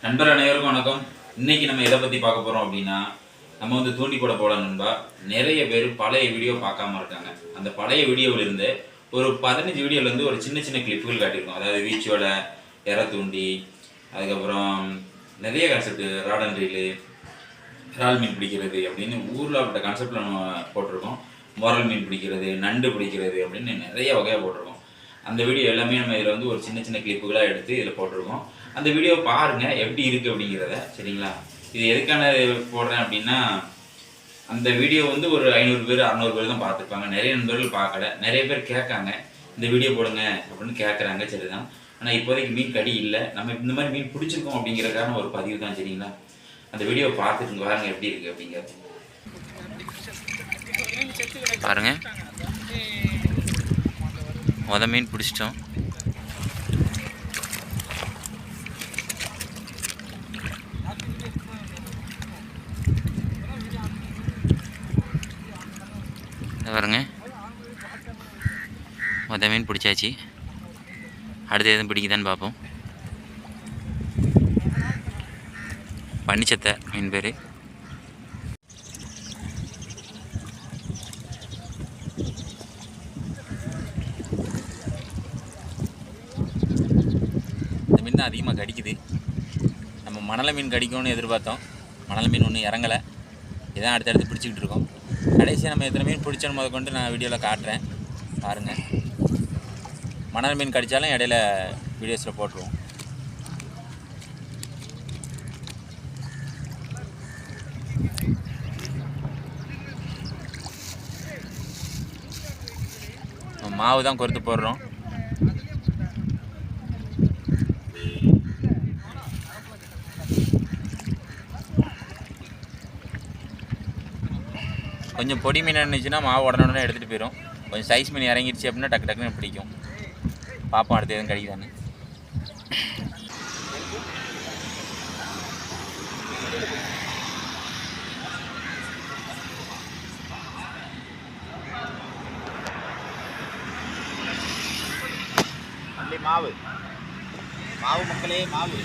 நண்பர் அனைவருக்கும் வணக்கம். இன்னைக்கு நம்ம எதை பற்றி பார்க்க போகிறோம் அப்படின்னா, நம்ம வந்து தூண்டி போட போல நண்பா. நிறைய பேர் பழைய வீடியோ பார்க்காம இருக்காங்க. அந்த பழைய வீடியோவிலிருந்து ஒரு 15 வீடியோலேருந்து ஒரு சின்ன சின்ன கிளிப்புகள் காட்டியிருக்கோம். அதாவது வீச்சோட எற தூண்டி, அதுக்கப்புறம் நிறைய கான்செப்ட், ராட் அண்ட் ரீலு, இறால் மீன் பிடிக்கிறது அப்படின்னு ஊரில் அப்பட்ட கான்செப்டில் நம்ம போட்டிருக்கோம். முரல் மீன் பிடிக்கிறது, நண்டு பிடிக்கிறது அப்படின்னு நிறைய வகையாக போட்டிருக்கோம். அந்த வீடியோ எல்லாமே நம்ம இதில் வந்து ஒரு சின்ன சின்ன கிளிப்புகளாக எடுத்து இதில் போட்டிருக்கோம். அந்த வீடியோ பாருங்கள் எப்படி இருக்குது அப்படிங்கிறத. சரிங்களா? இது எதுக்கான போடுறேன் அப்படின்னா, அந்த வீடியோ வந்து ஒரு 500 பேர் 600 பேர் தான் பார்த்துருப்பாங்க. நிறைய நண்பர்கள் பார்க்கல. நிறைய பேர் கேட்காங்க, இந்த வீடியோ போடுங்க அப்படின்னு கேட்குறாங்க. சரிதான். ஆனால் இப்போதைக்கு மீன் கடி இல்லை. நம்ம இந்த மாதிரி மீன் பிடிச்சிருக்கோம் அப்படிங்கிறதுக்கான ஒரு பதிவு தான். சரிங்களா? அந்த வீடியோ பார்த்துட்டு பாருங்க எப்படி இருக்குது அப்படிங்கிறது. பாருங்க, மீன் பிடிச்சிட்டோம். பாருங்க, மீன் பிடிச்சாச்சு. அடுத்து எதுவும் பிடிக்குதான்னு பார்ப்போம். பன்னிச்சத்தை மீன் பேர். இந்த மீன் தான் அதிகமாக கடிக்குது. நம்ம மணலை மீன் கடிக்கும்னு எதிர்பார்த்தோம். மணல் மீன் ஒன்றும் இறங்கலை. இதான் அடுத்தடுத்து பிடிச்சிக்கிட்டு இருக்கோம். கடைசியாக நம்ம எத்தனை மீன் பிடிச்சோன்னு முத கொண்டு நான் வீடியோவில் காட்டுறேன் பாருங்கள். மணல் மீன் கடித்தாலும் இடையில வீடியோஸில் போட்டுருவோம். மாவு தான் கொறுத்து போடுறோம். கொஞ்சம் பொடி மீன் இருந்துச்சுன்னா மாவு உடனே எடுத்துகிட்டு போயிடும். கொஞ்சம் சைஸ் மீன் இறங்கிடுச்சு அப்படின்னா டக்கு டக்குன்னு பிடிக்கும். பார்ப்போம் அடுத்து எதுவும் கிடைக்குதான்னு. மாவு மாவு மக்களே, மாவு.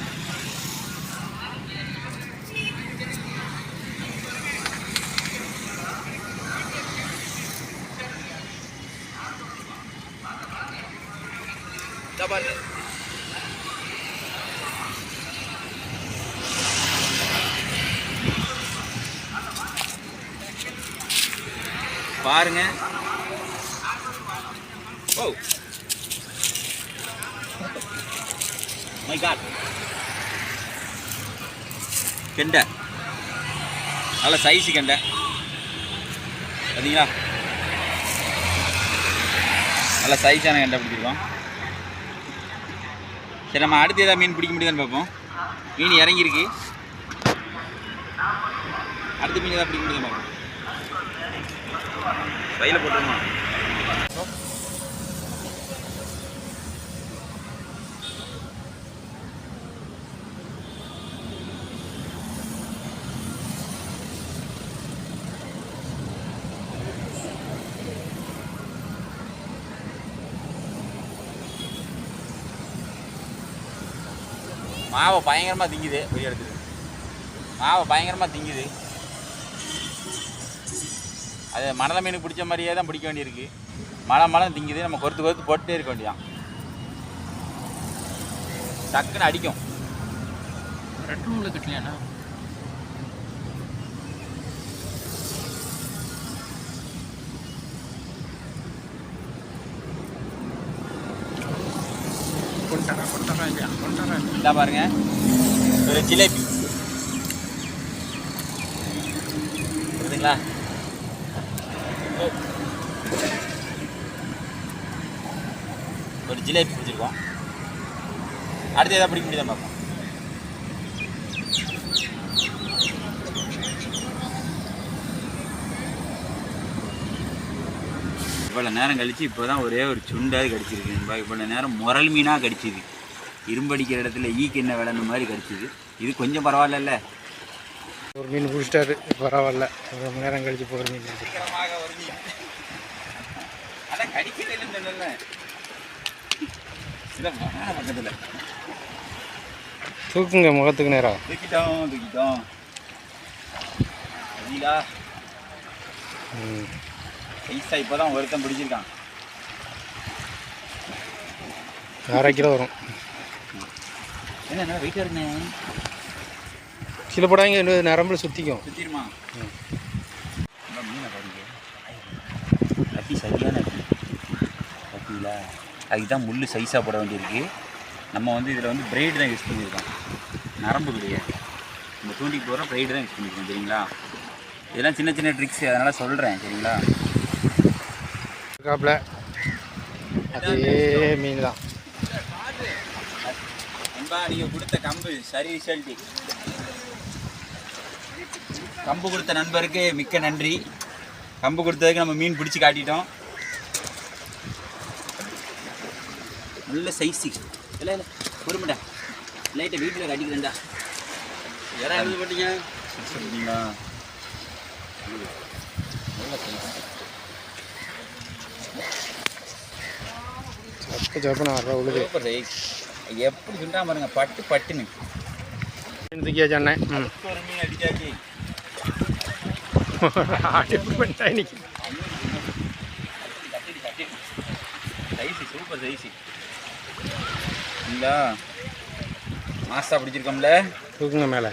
பாருங்க. ஓ மை காட், கெண்டை நல்ல சைஸு கெண்டை பார்த்தீங்களா? நல்ல சைஸான கெண்டை பிடிச்சிருக்கோம். சரி, நம்ம அடுத்து ஏதாவது மீன் பிடிக்க முடியுதான்னு பார்ப்போம். மீன் இறங்கியிருக்கு. அடுத்த மீன் ஏதாவது பிடிக்க முடியுதான்னு பார்ப்போம். கையில் போட்டுருமா? மாவை பயங்கரமாக திங்குது. வெளியே எடுத்துது. மாவை பயங்கரமாக திங்குது. அது மணலை மீனுக்கு பிடிச்ச மாதிரியே தான் பிடிக்க வேண்டியிருக்கு. மழை திங்குது. நம்ம கொறுத்து கொறுத்து போட்டுட்டே இருக்க வேண்டியதான். டக்குன்னு அடிக்கும். ரெட் ரூமில் கட்டலையாண்ணா? இதா பாருங்க, ஒரு ஜிலேபி புரியுதுங்களா? ஒரு ஜிலேபி பிடிச்சிருக்கோம். அடுத்து எதாவது பிடிக்க முடியுதா பார்ப்போம். இவ்வளோ நேரம் கழித்து இப்போ தான் ஒரே ஒரு சுண்டாவது கடிச்சிருக்கு. இவ்வளோ நேரம் முரல் மீனாக கடிச்சிது. இரும்படிக்கிற இடத்துல ஈக்கு என்ன விளையாண்ட மாதிரி கடிச்சிது. இது கொஞ்சம் பரவாயில்ல. ஒரு மீன் பிடிச்சிட்டாரு, பரவாயில்ல. ஒரு மணி நேரம் கழிச்சு போகிற மீன் அதான் கடிக்கிறதுல பக்கத்தில் தூக்குங்க முகத்துக்கு நேரா. தூக்கிட்டோம் சரிங்களா. பைசா இப்போ தான் ஒருத்தன் பிடிச்சிருக்கான். 1/2 கிலோ வரும். என்ன வெயிட்டாக இருக்குண்ணே. கீழே போடாங்க, இன்னும் நரம்புல சுற்றிக்கும். சுற்றிடுமா? மீனை பாருங்க, கட்டி சரியான கட்டிங்களா. அதுக்கு தான் முள் சைஸாக போட வேண்டியிருக்கு. நம்ம வந்து இதில் வந்து பிரைடு தான் யூஸ் பண்ணியிருக்கோம், நரம்பு கிடையாது. நம்ம தூண்டிக்கு போகிற பிரைடு தான் யூஸ் பண்ணியிருக்கோம் சரிங்களா. இதெல்லாம் சின்ன சின்ன ட்ரிக்ஸ், அதனால் சொல்கிறேன் சரிங்களா. காப்பில் அதே மீன் தான். நண்பா நீங்கள் கொடுத்த கம்பு சரி ரிசல்ட்டு. கம்பு கொடுத்த நண்பருக்கு மிக்க நன்றி. கம்பு கொடுத்ததுக்கு நம்ம மீன் பிடிச்சி காட்டிட்டோம். நல்ல சைஸு. இல்லை பொறுமடா, லைட்டை வீட்டில் கட்டிக்கிறேன்டா. யாரா எழுதி போட்டீங்க சொல்லிங்களா. நல்ல சைஸ். சப்புன்னு வர்ற உழுது. Super size. எப்படி சொல்கிறா பாருங்க, பட்டுன்னு மீன் தூக்கியாச்சு அண்ணன். ஒரு மீன் அடிச்சாச்சு. சைஸு சூப்பர் சைஸு இல்லைங்களா. மாஸ்டா பிடிச்சிருக்கோம்ல. தூக்குங்க மேலே.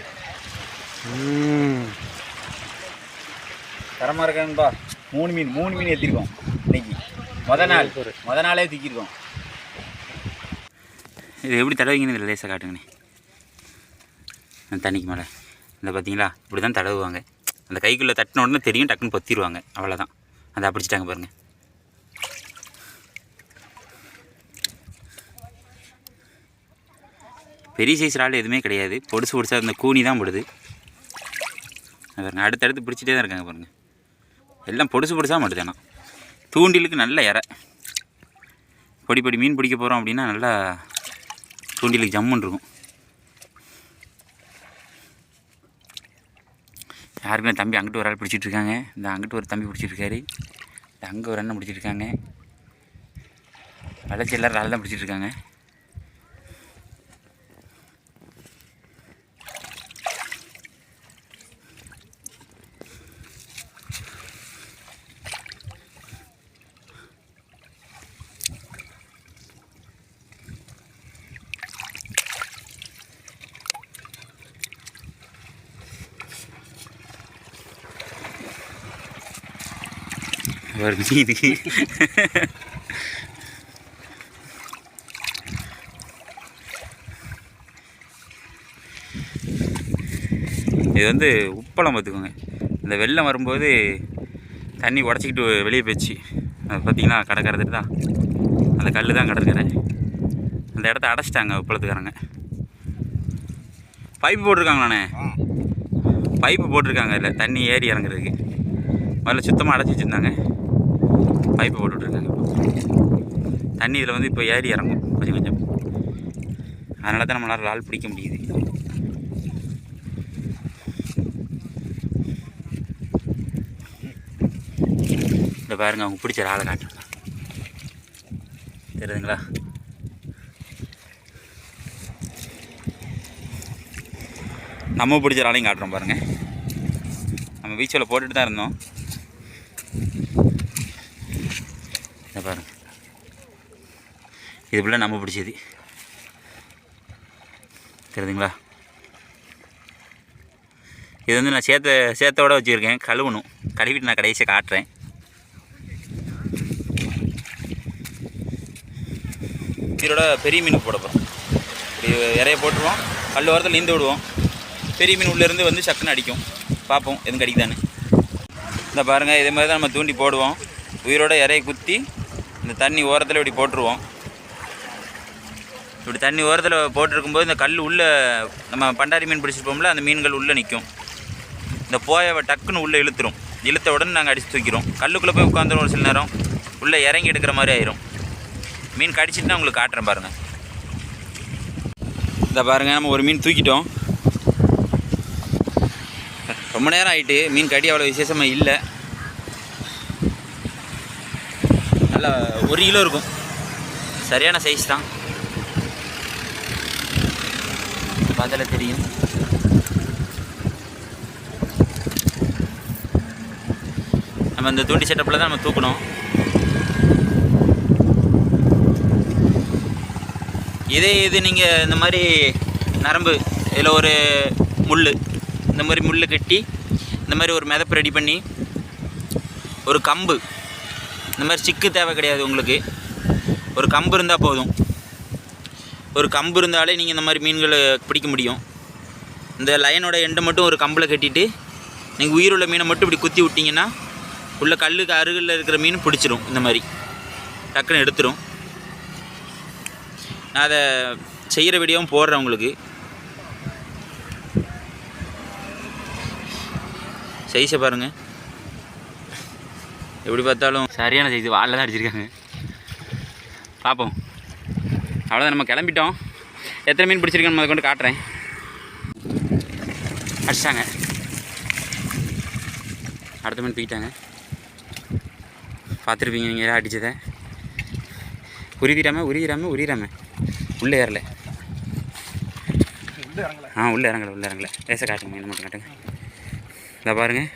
தரமாக இருக்கானுப்பா. 3 மீன் ஏற்றிருக்கோம் இன்னைக்கு. மொதல் நாளே தூக்கியிருக்கோம். இது எப்படி தடவைங்கன்னு இதில் லேசாக காட்டுங்கண்ணே. அந்த தண்ணிக்கு மேலே இந்த பார்த்தீங்களா, இப்படி தான் தடவுவாங்க. அந்த கைக்குள்ளே தட்டின உடனே தெரியும், டக்குன்னு பொத்திடுவாங்க. அவ்வளோதான். அதை அப்படிச்சிட்டாங்க பாருங்கள். பெரிய சைஸ் இறால் எதுவுமே கிடையாது, பொடிசாக அந்த கூனி தான் போடுது பாருங்கள். அடுத்தடுத்து பிடிச்சிட்டே தான் இருக்காங்க பாருங்கள். எல்லாம் பொடிசாக மாட்டுது. ஆனால் தூண்டிலுக்கு நல்ல இறை. பொடி மீன் பிடிக்க போகிறோம் அப்படின்னா நல்லா தூண்டிலுக்கு ஜம்முன்னு இருக்கும். யாருக்குமே தம்பி அங்கிட்டு ஒரு ஆள் பிடிச்சிட்ருக்காங்க. இந்த அங்கிட்டு ஒரு தம்பி பிடிச்சிட்ருக்காரு. இந்த அங்கே ஒரு அண்ணன் பிடிச்சிட்ருக்காங்க. வளர்ச்சி எல்லோரும் ஆள் தான் பிடிச்சிட்ருக்காங்க. ஒரு மீன் இது வந்து உப்பளம் பார்த்துக்கோங்க. இந்த வெள்ளம் வரும்போது தண்ணி உடச்சிக்கிட்டு வெளியே போச்சு. அது பார்த்திங்கன்னா கடற்கரை தான், அந்த கல் தான் கடற்கரை. அந்த இடத்த அடைச்சிட்டாங்க உப்பளத்துக்காரங்க. பைப்பு போட்டிருக்காங்களாண்ணே, பைப்பு போட்டிருக்காங்க. இல்லை தண்ணி ஏறி இறங்குறதுக்கு முதல்ல சுத்தமாக அடைச்சி வச்சுருந்தாங்க. பைப்பு போட்டுட்ருக்காங்க. தண்ணி இதில் வந்து இப்போ ஏறி இறங்கும் கொஞ்சம். அதனால தான் நம்மளால் இறால் பிடிக்க முடியுது. இந்த பாருங்கள், அவங்க பிடிச்ச இறாலை காட்டுறாங்க தெரியுதுங்களா. நம்ம பிடிச்ச இறாலையும் காட்டுறோம் பாருங்கள். நம்ம பீச்சில் போட்டுட்டு தான் இருந்தோம். இதை பாருங்கள், இது ஃபுல்லாக நம்ம பிடிச்சது தெரியுதுங்களா. இது வந்து நான் சேத்தோட வச்சுருக்கேன், கழுவணும். கழுவிட்டு நான் கடைசியாக காட்டுறேன். இதோட பெரிய மீனுக்கு போட போகிறோம். இப்படி இறைய போட்டுருவோம், கல் ஓரத்தில் நீந்து விடுவோம். பெரிய மீன் உள்ளேருந்து வந்து சக்குன்னு அடிக்கும். பார்ப்போம் எதுவும் கடிக்குதான்னு. இந்த பாருங்கள், இதே மாதிரி தான் நம்ம தூண்டி போடுவோம். உயிரோட இறையை குத்தி இந்த தண்ணி ஓரத்தில் இப்படி போட்டுருவோம். இப்படி தண்ணி ஓரத்தில் போட்டிருக்கும்போது இந்த கல் உள்ளே நம்ம பண்டாரி மீன் பிடிச்சிருப்போம்ல, அந்த மீன்கள் உள்ளே நிற்கும். இந்த போயவை டக்குன்னு உள்ளே இழுத்துரும். இழுத்த உடனே நாங்கள் அடித்து தூக்கிறோம். கல்லுக்குள்ளே போய் உட்காந்துரும். ஒரு சில நேரம் உள்ளே இறங்கி எடுக்கிற மாதிரி ஆயிரும். மீன் கடிச்சிட்டு நான் உங்களுக்கு காட்டுறேன் பாருங்கள். இந்த பாருங்கள், நம்ம ஒரு மீன் தூக்கிட்டோம். ரொம்ப நேரம் ஆகிட்டு, மீன் கடி அவ்வளோ விசேஷமாக இல்லை. நல்லா 1 கிலோ இருக்கும். சரியான சைஸ் தான். பார்த்தாலே தெரியும். நம்ம இந்த தூண்டி செட்டப்பில் தான் நம்ம தூக்கணும். இது நீங்கள் இந்த மாதிரி நரம்பு இதில் ஒரு முள், இந்த மாதிரி முள் கட்டி இந்த மாதிரி ஒரு மிதப்பு ரெடி பண்ணி ஒரு கம்பு, இந்த மாதிரி சிக்கு தேவை கிடையாது உங்களுக்கு, ஒரு கம்பு இருந்தால் போதும். ஒரு கம்பு இருந்தாலே நீங்கள் இந்த மாதிரி மீன்களை பிடிக்க முடியும். இந்த லைனோட எண்டை மட்டும் ஒரு கம்பில் கட்டிட்டு நீங்கள் உயிருள்ள மீனை மட்டும் இப்படி குத்தி விட்டிங்கன்னா உள்ள கல்லுக்கு அருகில் இருக்கிற மீன் பிடிச்சிரும். இந்த மாதிரி டக்குன்னு எடுத்துரும். நான் அதை செய்கிற வீடியோவும் போடுறேன் உங்களுக்கு. சைஸை பாருங்கள், எப்படி பார்த்தாலும் சரியான சைஸ். வாலில் தான் அடிச்சிருக்காங்க. பார்ப்போம். அவ்வளோதான், நம்ம கிளம்பிட்டோம். எத்தனை மீன் பிடிச்சிருக்கேன்னு அதை கொண்டு காட்டுறேன். அடிச்சிட்டாங்க, அடுத்த மீன் தூக்கிட்டாங்க. பார்த்துருப்பீங்க நீங்கள் அடித்ததை. உருவிடாமல் உள்ளே ஏறலை. உள்ளே இறங்கலை. லேசாக காட்டுங்க, மீன் மட்டும் காட்டுங்க. இதை பாருங்கள்,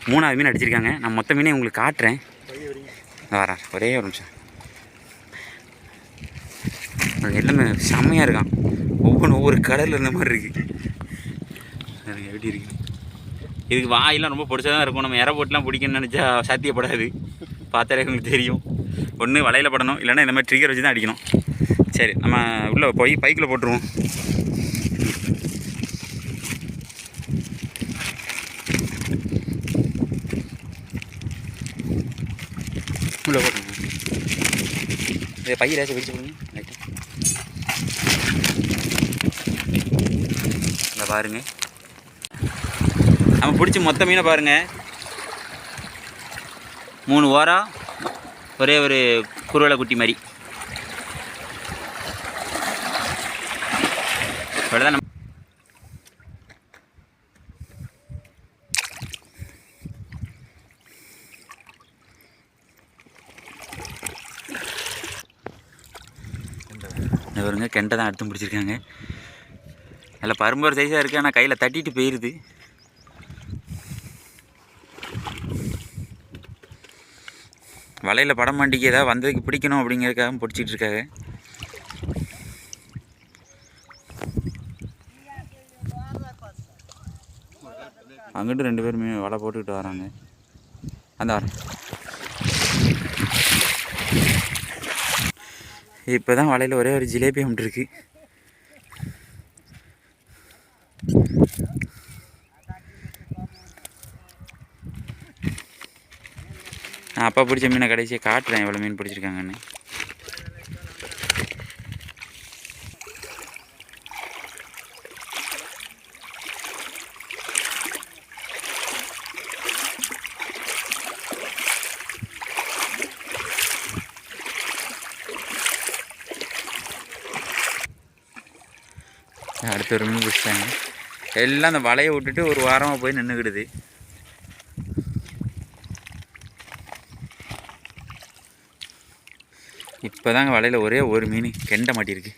3வது மீன் அடிச்சிருக்காங்க. நான் மொத்த மீனை உங்களுக்கு காட்டுறேன். நான் வரேன், ஒரே ஒரு நிமிஷம். எல்லாமே செம்மையாக இருக்கான். ஒவ்வொரு கடலில் இருந்த மாதிரி இருக்குது. எப்படி இருக்கு? இதுக்கு வாயெல்லாம் ரொம்ப பிடிச்சா தான் இருக்கும். நம்ம இற போட்டுலாம் பிடிக்கணும்னு நினச்சா சாத்தியப்படாது. பார்த்தாலே உங்களுக்கு தெரியும். ஒன்று வலையில் படணும், இல்லைன்னா இந்த மாதிரி ட்ரிகர் வச்சு தான் அடிக்கணும். சரி, நம்ம உள்ளே போய் பைக்கில் போட்டுருவோம். உள்ளே போட்டுருவோம். இதை பையை லேசாக பிடிச்சி போடுங்க. இந்த பாருங்க, நம்ம பிடிச்சி மொத்த மீனை பாருங்கள். 3 ஓரா, ஒரே ஒரு குருவலை குட்டி மாதிரி. இவ்வளோதான் நம்ம வருங்க. கெண்டை தான் அடுத்து பிடிச்சிருக்காங்க. நல்ல பரும்பொரு சைஸாக இருக்குது, ஆனால் கையில் தட்டிட்டு போயிடுது. வலையில் படம் மாண்டிக்கு ஏதாவது வந்ததுக்கு பிடிக்கணும் அப்படிங்கிறதுக்காக பிடிச்சிட்டு இருக்காங்க. அங்கிட்டு 2 பேருமே வலை போட்டுக்கிட்டு வராங்க. அந்த வரேன். இப்போ தான் வலையில் ஒரே ஒரு ஜிலேபி அம்பிட்டுருக்கு. நான் அப்பா பிடிச்ச மீனை கடைசியாக காட்டுறேன் எவ்வளோ மீன் பிடிச்சிருக்காங்கன்னு. அடுத்த ஒரு மீன் பிடிச்சிட்டாங்க. எல்லாம் அந்த வலையை விட்டுட்டு ஒரு வாரமாக போய் நின்றுக்கிடுது. இப்போ தாங்க வலையில் ஒரே ஒரு மீன் கெண்டை மாட்டியிருக்கு.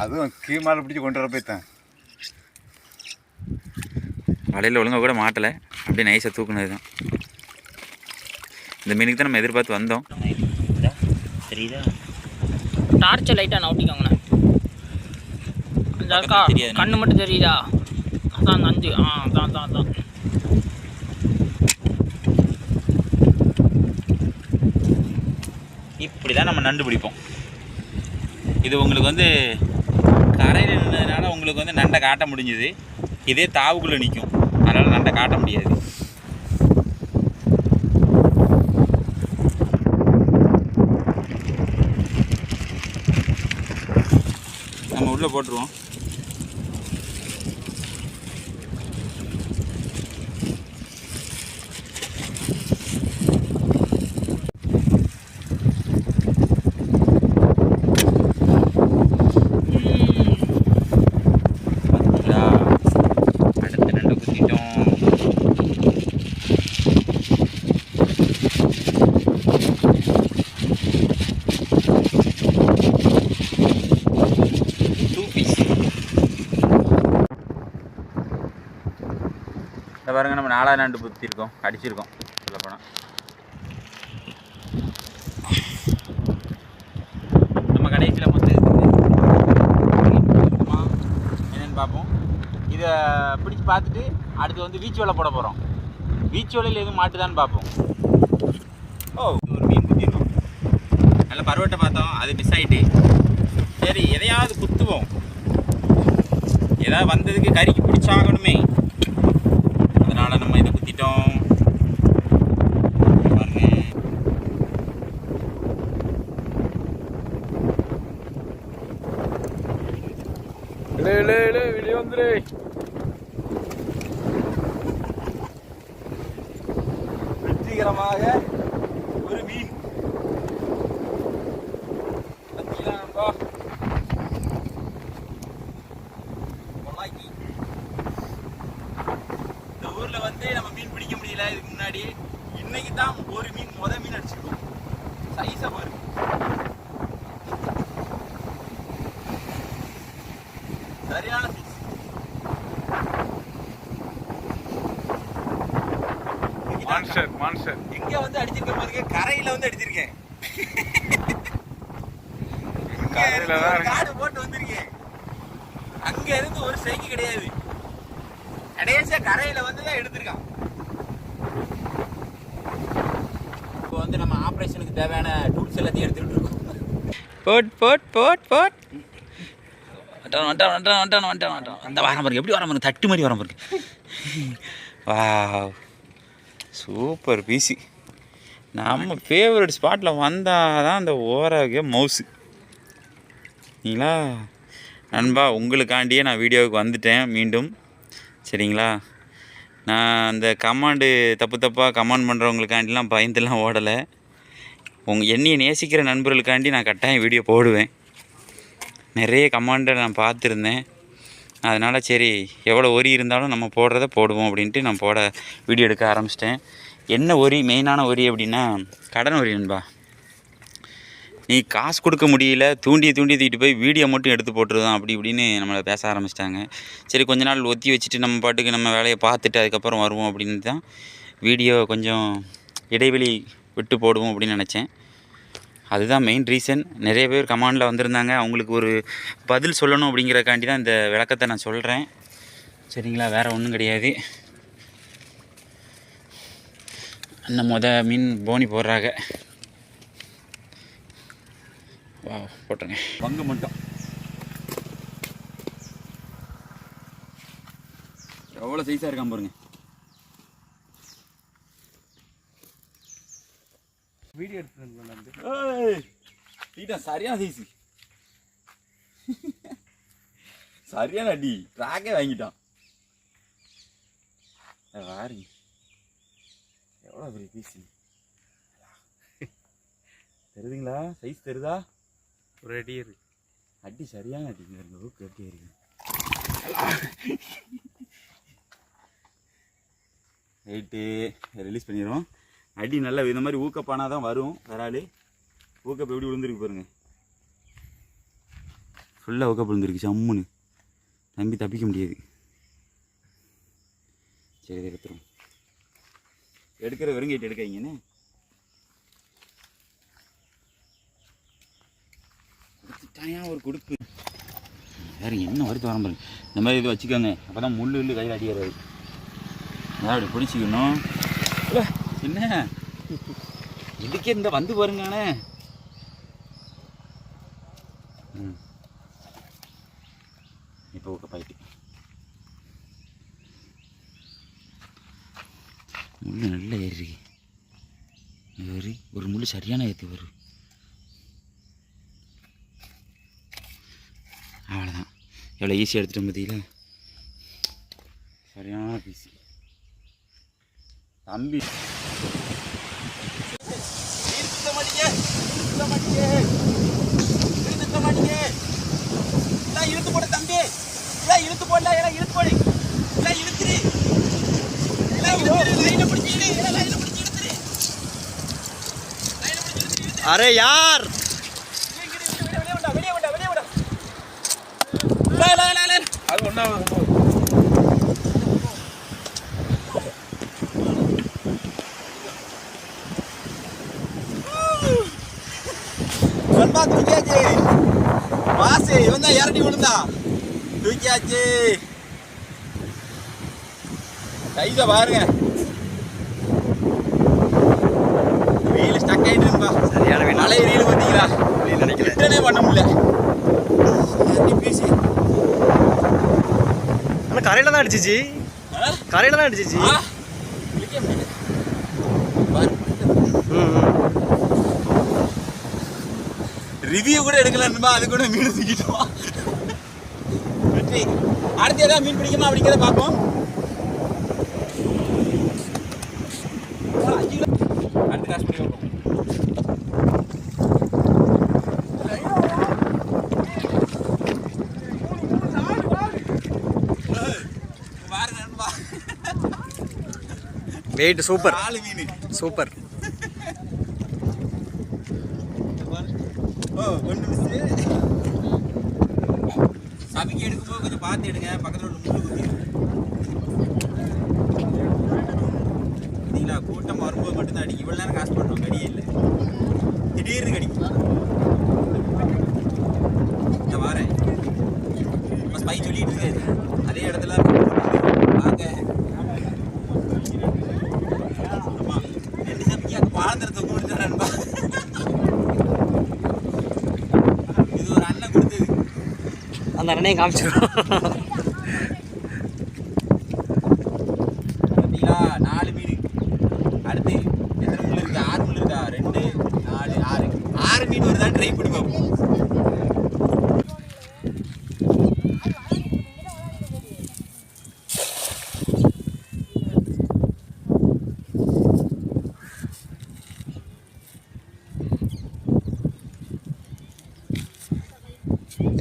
அதுவும் கீமாலை பிடிச்சி கொண்டு வர போய்த்தான். வலையில் ஒழுங்காக கூட மாட்டலை, அப்படியே நைஸாக தூக்குனது தான். இந்த மீனுக்கு தான் நம்ம எதிர்பார்த்து வந்தோம். தெரியுதா? டார்ச்சை லைட்டாக நவுட்டிக்கோங்கண்ணே. கண்ணு மட்டும் தெரியுதா? அதான் நஞ்சு. அதான் இப்படி தான் நம்ம நண்டு பிடிப்போம். இது உங்களுக்கு வந்து கரையில் நின்றதுனால உங்களுக்கு வந்து நண்டை காட்ட முடிஞ்சுது. இதே தாவுக்குள்ளே நிற்கும், அதனால் நண்டை காட்ட முடியாது. நம்ம உள்ளே போட்டுருவோம். பாருங்க நம்ம 4ஆவது நண்டு புத்திருக்கோம், அடிச்சிருக்கோம் சொல்ல போனால். நம்ம கடைசியில் மொத்தம் என்னென்னு பார்ப்போம். இதை பிடிச்சி பார்த்துட்டு அடுத்து வந்து வீச்சு வலை போட போகிறோம். வீச்சு வலையில் எதுவும் மாட்டுதான்னு பார்ப்போம். ஒரு மீன் குத்திருக்கோம், நல்ல பருவட்டை பார்த்தோம், அது மிஸ் ஆகிட்டு. சரி எதையாவது குத்துவோம், ஏதாவது வந்ததுக்கு கறிக்கு பிடிச்சாகணுமே, அதனால் நம்ம இதை குத்திட்டோம். பாருங்க வெளியே வந்துரு. வெற்றிகரமாக ஒரு மீன் இந்த ஊர்ல வந்து நம்ம மீன் பிடிக்க முடியல. இதுக்கு முன்னாடி இன்னைக்கு தான் ஒரு மீன் மீன் அடிச்சிருக்கோம். சைஸா பாரு, சரியான சைஸ். மான்ஸ்டர் எங்க வந்து அடிச்சிருக்கேன் பாருங்க, கரையில வந்து அடிச்சிருக்கேன். காடு போட்டு வந்திருக்கேன், அங்க இருந்து ஒரு சைக்கு கிடையாது, கடைசியா கரையில வந்துதான் எடுத்திருக்கான். இப்போ வந்து நம்ம ஆப்ரேஷனுக்கு தேவையான டூல்ஸ் எல்லாத்தையும் எடுத்துக்கிட்டு இருக்கோம். போட் வந்துட்டான். அந்த வாரம் பாருங்க, எப்படி வர பாருங்க, தட்டு மாதிரி வர பாருங்க. வா சூப்பர் பீஸு. நம்ம ஃபேவரட் ஸ்பாட்டில் வந்தால் தான் அந்த ஓரக மவுஸு. சரிங்களா நண்பா, உங்களுக்காண்டியே நான் வீடியோவுக்கு வந்துட்டேன் மீண்டும். சரிங்களா, நான் அந்த கமாண்டு தப்பாக கமாண்ட் பண்ணுறவங்களுக்காண்டிலாம் பயந்துலாம் ஓடலை. என்னையை நேசிக்கிற நண்பர்களுக்காண்டி நான் கட்டாயம் வீடியோ போடுவேன். நிறைய கமாண்டை நான் பார்த்துருந்தேன், அதனால் சரி எவ்வளோ ஒரி இருந்தாலும் நம்ம போடுறத போடுவோம் அப்படின்ட்டு நான் வீடியோ எடுக்க ஆரம்பிச்சிட்டேன். என்ன ஒரி, மெயினான ஒரி அப்படின்னா கடன் ஒரி நண்பா. நீ காசு கொடுக்க முடியல, தூண்டி தூக்கிட்டு போய் வீடியோ மட்டும் எடுத்து போட்டுருதான் அப்படி இப்படின்னு நம்மளை பேச ஆரம்பிச்சிட்டாங்க. சரி கொஞ்ச நாள் ஒத்தி வச்சுட்டு நம்ம பாட்டுக்கு நம்ம வேலையை பார்த்துட்டு அதுக்கப்புறம் வருவோம் அப்படின்னு தான் வீடியோ கொஞ்சம் இடைவெளி விட்டு போடுவோம் அப்படின்னு நினச்சேன். அதுதான் மெயின் ரீசன். நிறைய பேர் கமாண்டில் வந்திருந்தாங்க, அவங்களுக்கு ஒரு பதில் சொல்லணும் அப்படிங்கிறக்காண்டி தான் இந்த விளக்கத்தை நான் சொல்கிறேன். சரிங்களா, வேறு ஒன்றும் கிடையாது. அந்த மீன் போனி போடுறாங்க. வா போட்டுருங்க, பங்கு மட்டும் எவ்வளோ சைஸாக இருக்கான் பாருங்க. வீடியோ எடுத்து சரியான சைஸு, சரியான அடி, ட்ராக்கே வாங்கிட்டான். வாரி எவ்வளோ பெரிய பீஸு தெரியுதுங்களா, சைஸ் தெரியுதா? ஒரு அடி இருக்கு, அடி சரியான அடி. ஊக்கு எப்படி இருக்கு, ரைட்டு ரிலீஸ் பண்ணிடுவோம். அடி நல்லா இந்த மாதிரி ஊக்கப்பானா தான் வரும் வராளு. ஊக்கப்பு எப்படி விழுந்துருக்கு பாருங்க, ஃபுல்லாக ஊக்கப்பு விழுந்துருக்கு சம்முன்னு, நம்பி தப்பிக்க முடியாது. சரி எடுத்துரும், எடுக்கிற வெறுங்கைட்டு எடுக்காங்கன்னு ஒரு கொடுப்பு. வேறு என்ன வருது வர பாருங்க. இந்த மாதிரி இது வச்சுக்கோங்க, அப்போ தான் முள்ளு கையில் அடிக்கிறாரு. அதான் அப்படி பிடிச்சிக்கணும். என்ன இதுக்கே இந்த வந்து பாருங்கண்ணே. இப்போ ஊக்கப்பாயிட்டு முள் நல்லா ஏறி ஒரு முள் சரியான ஏற்றி வரும். அவ்வளோதான், எவ்வளோ ஈஸியாக எடுத்துகிட்டு பார்த்தீங்களா, சரியான பீஸு தம்பி. இழுத்து போட தம்பி, இழுத்து போடல, இழுத்து போடு, இழுத்துரு, அரே யார் அது ஒன்றா நண்பா தூக்கியாச்சு. வாசு இவன் தான் இறட்டி விழுந்தா. தூக்கியாச்சு. கைத பாருங்க. ரீல் ஸ்டக் ஆயிட்டு இருப்பா. சரியான மலை ரீல் பார்த்தீங்களா? நினைக்கிறேன் பண்ண முடியல. பேசி ஆனால் கரையில் தான் அடிச்சிச்சு. கரையில் தான் அடிச்சிச்சு. ரிவ்யூ கூட எடுக்கலன்னுமா, அது கூட மீன் தூக்கிட்டோம். வெற்றி. அடுத்து ஏதாவது மீன் பிடிக்குமா அப்படிங்கிறத பார்ப்போம். அடுத்து காசு பண்ணி வைப்போம். Wait super. 4 மீன் சூப்பர். சமைக்க எடுக்கும்போது கொஞ்சம் பார்த்து எடுங்க. பக்கத்தில் உள்ள முள்ளு குத்தி பார்த்தீங்களா? கூட்டம் வரும்போது மட்டும்தான் அடிக்கும். இவ்வளோ நேரம் காசு பண்ணோம், கடியே இல்லை. திடீர்னு கடிக்கும். நான் வரேன். ஸ்பை சொல்லிட்டு இருக்காது. அதே இடத்துல வாங்க. ஆமா, 2 சமைக்கு அங்கே பாலந்தரத்தை கூடுதல் நண்பா. இது ஒரு அண்ணன் கொடுத்தது. அந்த அண்ணனையும் காமிச்சிடும். பார்த்தீங்களா? 4 மீன். அடுத்து எத்தனை முள் இருக்கு? 6 முள் இருக்கா? 2 4 6 மீன் வருதான் ட்ரை பண்ணி பார்ப்போம்.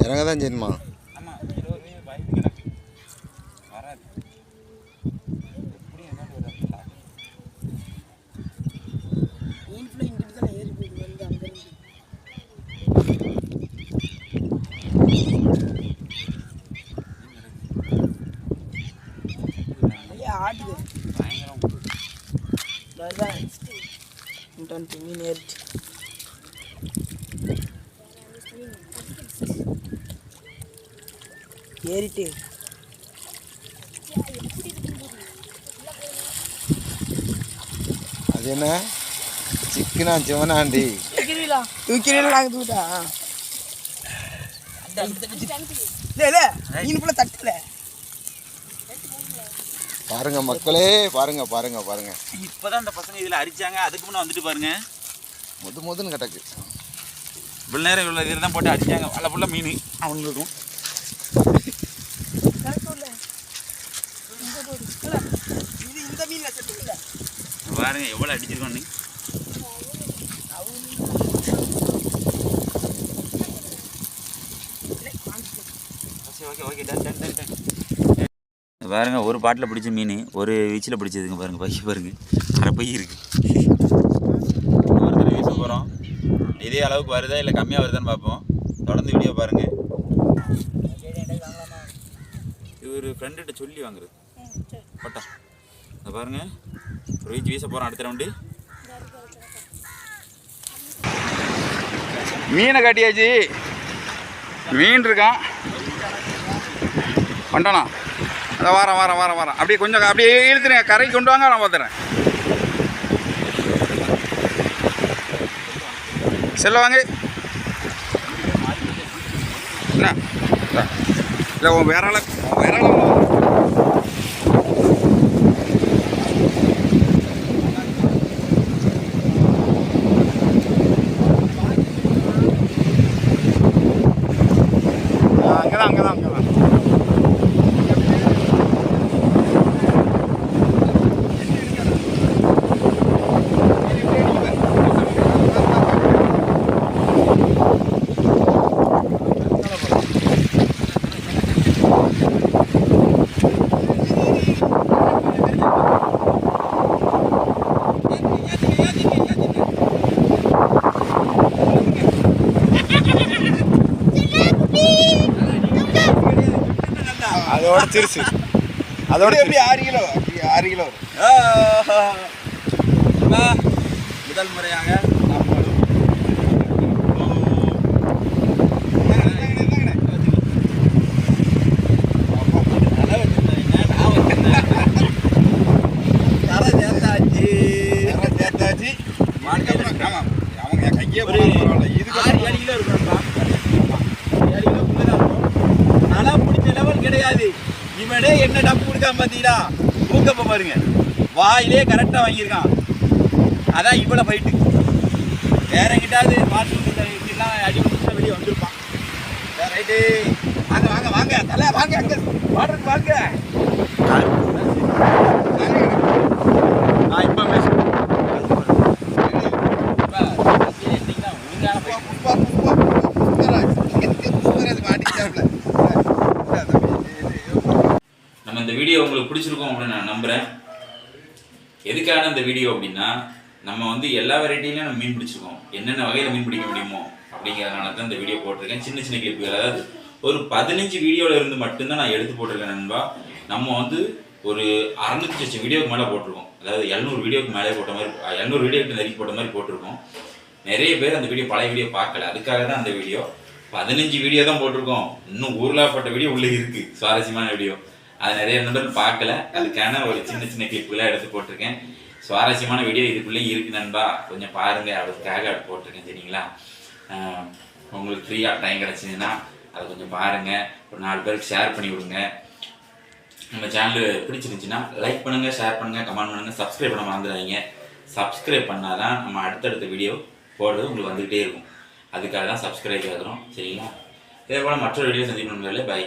இறங்க தான் செய்யணுமா? ஆமாம், 20 மீன் பயந்து கிடக்கு. வராது. எப்படி என்னன்னு வராது. மீன் ஏறிச்சு. ஏறிட்டு அது என்ன சிக்கனா சிவனாண்டி? தூக்கிறீங்களா? நாங்கள் தூக்கிட்டா மீன் ஃபுல்லாக தட்டல. பாருங்க மக்களே, பாருங்க பாருங்க பாருங்க. இப்போதான் அந்த பசங்க இதில் அடிச்சாங்க. அதுக்கு முன்னே வந்துட்டு பாருங்க, மொதுன்னு கிடக்கு. இவ்வளோ நேரம் இவ்வளோ இதில் தான் போட்டு அடிச்சாங்க. வலை ஃபுல்லாக மீன் அவங்களுக்கும். இந்த மீன் பாருங்க எவ்வளோ அடிச்சிருக்கோம். பாருங்க ஒரு பாட்டில் பிடிச்ச மீன் ஒரு வீச்சில் பிடிச்சதுங்க. பாருங்க பைய பாருங்க, அரை பை இருக்கு. ஒரு தடவை வீச போகிறோம். இதே அளவுக்கு வருதா இல்லை கம்மியாக வருதான்னு பார்ப்போம். தொடர்ந்து வீடியோ பாருங்க. இது ஒரு ஃப்ரெண்டுகிட்ட சொல்லி வாங்குறது பட்டா. அதை பாருங்க, ஒரு வீச்சு வீச போகிறோம். அடுத்த ரவுண்டு மீனை காட்டியாச்சு. மீன் இருக்கான். வந்துட்டானா? அதை வாரம் அப்படியே கொஞ்சம் அப்படியே இழுத்துருங்க. கரைக்கு கொண்டு வாங்க, நான் பார்த்துறேன். செல்ல வாங்க. என்ன இல்லை உன் வேற ஆள அங்கதான் அதோட சிறுசு. அதோட எப்படி 6 கிலோ வரும். முதல் முறையாக கிடையாது. இவனே என்ன டப்பு கொடுக்காம பார்த்தீங்களா? ஊக்கப்ப பாருங்க, வாயிலே கரெக்டாக வாங்கியிருக்கான். அதான் இவ்வளோ ஃபைட்டு. வேற எங்கிட்டாவது வாட்ஸ்அப்லாம் அடி முடிச்சுன்னா வெளியே வந்திருப்பான். ரைட்டு, வாங்க வாங்க வாங்க தலை வாங்க, அங்கே வாட்டருக்கு வாங்க. இப்போ நம்ம இந்த வீடியோ உங்களுக்கு பிடிச்சிருக்கோம் அப்படின்னு நான் நம்புகிறேன். எதுக்கான இந்த வீடியோ அப்படின்னா, நம்ம வந்து எல்லா வெரைட்டிலையும் நம்ம மீன் பிடிச்சிருக்கோம். என்னென்ன வகையில் மீன் பிடிக்க முடியுமோ அப்படிங்கிறதுனால தான் இந்த வீடியோ போட்டிருக்கேன். சின்ன சின்ன கிளிப்புகள், அதாவது ஒரு 15 வீடியோவில் இருந்து மட்டும்தான் நான் எடுத்து போட்டிருக்கேன் நண்பா. நம்ம வந்து ஒரு 600 வீடியோக்கு மேலே போட்டிருக்கோம். அதாவது 700 வீடியோக்கு மேலே போட்ட மாதிரி, 700 வீடியோக்கு நெருக்கி போட்ட மாதிரி போட்டிருக்கோம். நிறைய பேர் அந்த வீடியோ, பழைய வீடியோ பார்க்கல. அதுக்காக தான் அந்த வீடியோ. 15 வீடியோ தான் போட்டிருக்கோம். இன்னும் ஊர்லாப்பட்ட வீடியோ உள்ளே இருக்குது, சுவாரஸ்யமான வீடியோ. அது நிறைய நண்பர்கள் பார்க்கல. அதுக்கான ஒரு சின்ன சின்ன கிளிப்புகளாக எடுத்து போட்டிருக்கேன். சுவாரஸ்யமான வீடியோ இதுக்குள்ளேயும் இருக்குது நண்பா, கொஞ்சம் பாருங்கள். அதுக்காக போட்டிருக்கேன், சரிங்களா? உங்களுக்கு ஃப்ரீயாக டைம் கிடச்சிதுன்னா அதை கொஞ்சம் பாருங்கள். ஒரு 4 பேருக்கு ஷேர் பண்ணி விடுங்க. நம்ம சேனல் பிடிச்சிருந்துச்சின்னா லைக் பண்ணுங்கள், ஷேர் பண்ணுங்கள், கமெண்ட் பண்ணுங்கள். சப்ஸ்கிரைப் பண்ண மறந்துடாதீங்க. சப்ஸ்கிரைப் பண்ணால் தான் நம்ம அடுத்தடுத்த வீடியோ போடுறது உங்களுக்கு வந்துகிட்டே இருக்கும். அதுக்காக தான் சப்ஸ்கிரைப் ஆகிறோம், சரிங்களா? இதே போல் மற்றொரு வீடியோ சந்திக்கணும். பை.